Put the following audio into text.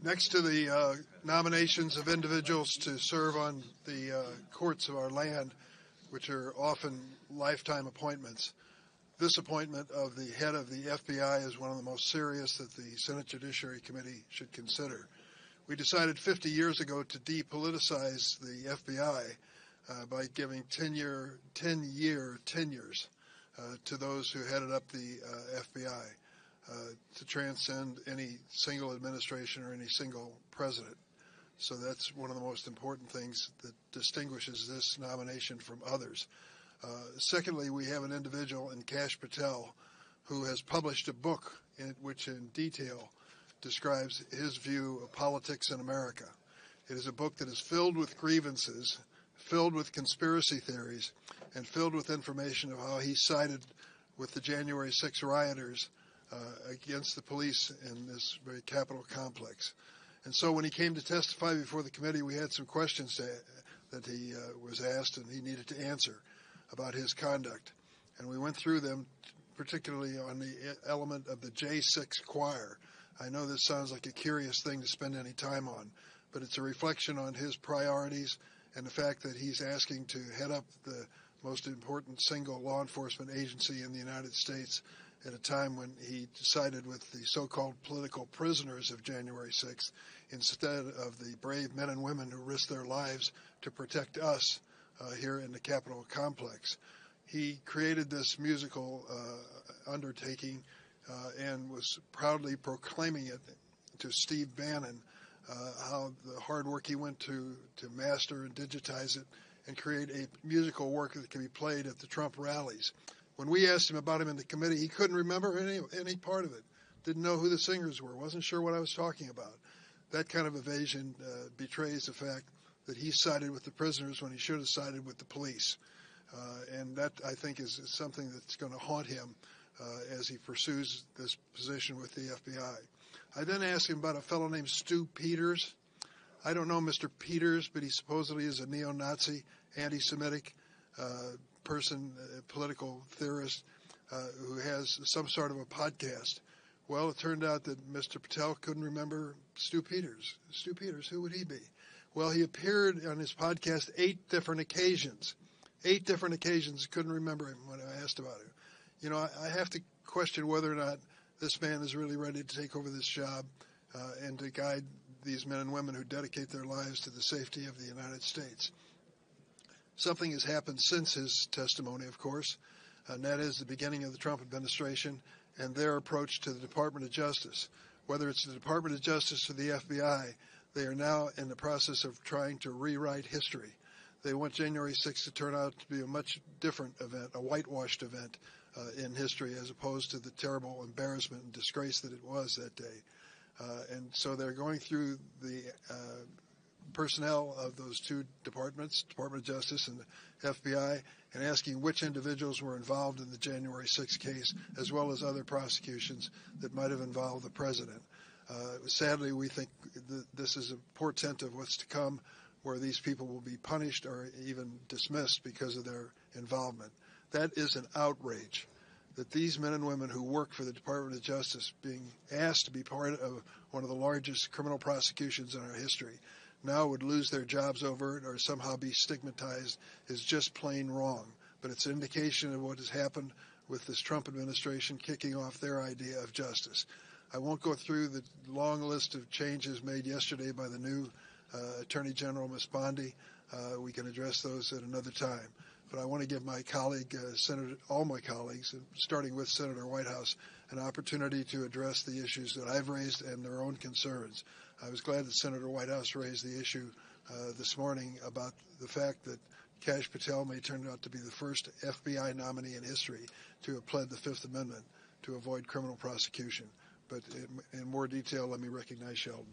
Next to the nominations of individuals to serve on the courts of our land, which are often lifetime appointments, this appointment of the head of the FBI is one of the most serious that the Senate Judiciary Committee should consider. We decided 50 years ago to depoliticize the FBI by giving 10-year tenures to those who headed up the FBI to transcend any single administration or any single president. So that's one of the most important things that distinguishes this nomination from others. Secondly, we have an individual in Kash Patel who has published a book which in detail describes his view of politics in America. It is a book that is filled with grievances, filled with conspiracy theories, and filled with information of how he sided with the January 6 rioters against the police in this very Capitol complex. And so when he came to testify before the committee, we had some questions that he was asked and he needed to answer about his conduct. And we went through them, particularly on the element of the J6 choir. I know this sounds like a curious thing to spend any time on, but it's a reflection on his priorities and the fact that he's asking to head up the most important single law enforcement agency in the United States at a time when he sided with the so-called political prisoners of January 6th instead of the brave men and women who risked their lives to protect us here in the Capitol complex. He created this musical undertaking and was proudly proclaiming it to Steve Bannon, how the hard work he went to master and digitize it and create a musical work that can be played at the Trump rallies. When we asked him about him in the committee, he couldn't remember any part of it, didn't know who the singers were, wasn't sure what I was talking about. That kind of evasion betrays the fact that he sided with the prisoners when he should have sided with the police. And that, I think, is something that's going to haunt him as he pursues this position with the FBI. I then asked him about a fellow named Stu Peters. I don't know Mr. Peters, but he supposedly is a neo-Nazi, anti-Semitic person, political theorist who has some sort of a podcast. Well, it turned out that Mr. Patel couldn't remember Stu Peters. Stu Peters, who would he be? Well, he appeared on his podcast 8 different occasions. 8 different occasions, couldn't remember him when I asked about him. You know, I have to question whether or not this man is really ready to take over this job and to guide these men and women who dedicate their lives to the safety of the United States. Something has happened since his testimony, of course, and that is the beginning of the Trump administration and their approach to the Department of Justice. Whether it's the Department of Justice or the FBI, they are now in the process of trying to rewrite history. They want January 6th to turn out to be a much different event, a whitewashed event in history, as opposed to the terrible embarrassment and disgrace that it was that day. And so they're going through the personnel of those 2 departments, Department of Justice and the FBI, and asking which individuals were involved in the January 6th case, as well as other prosecutions that might have involved the president. Sadly, we think this is a portent of what's to come, where these people will be punished or even dismissed because of their involvement. That is an outrage, that these men and women who work for the Department of Justice being asked to be part of one of the largest criminal prosecutions in our history now would lose their jobs over it or somehow be stigmatized is just plain wrong. But it's an indication of what has happened with this Trump administration kicking off their idea of justice. I won't go through the long list of changes made yesterday by the new Attorney General, Ms. Bondi. We can address those at another time. But I want to give my colleague, all my colleagues, starting with Senator Whitehouse, an opportunity to address the issues that I've raised and their own concerns. I was glad that Senator Whitehouse raised the issue this morning about the fact that Kash Patel may turn out to be the first FBI nominee in history to have pled the Fifth Amendment to avoid criminal prosecution. But in more detail, let me recognize Sheldon.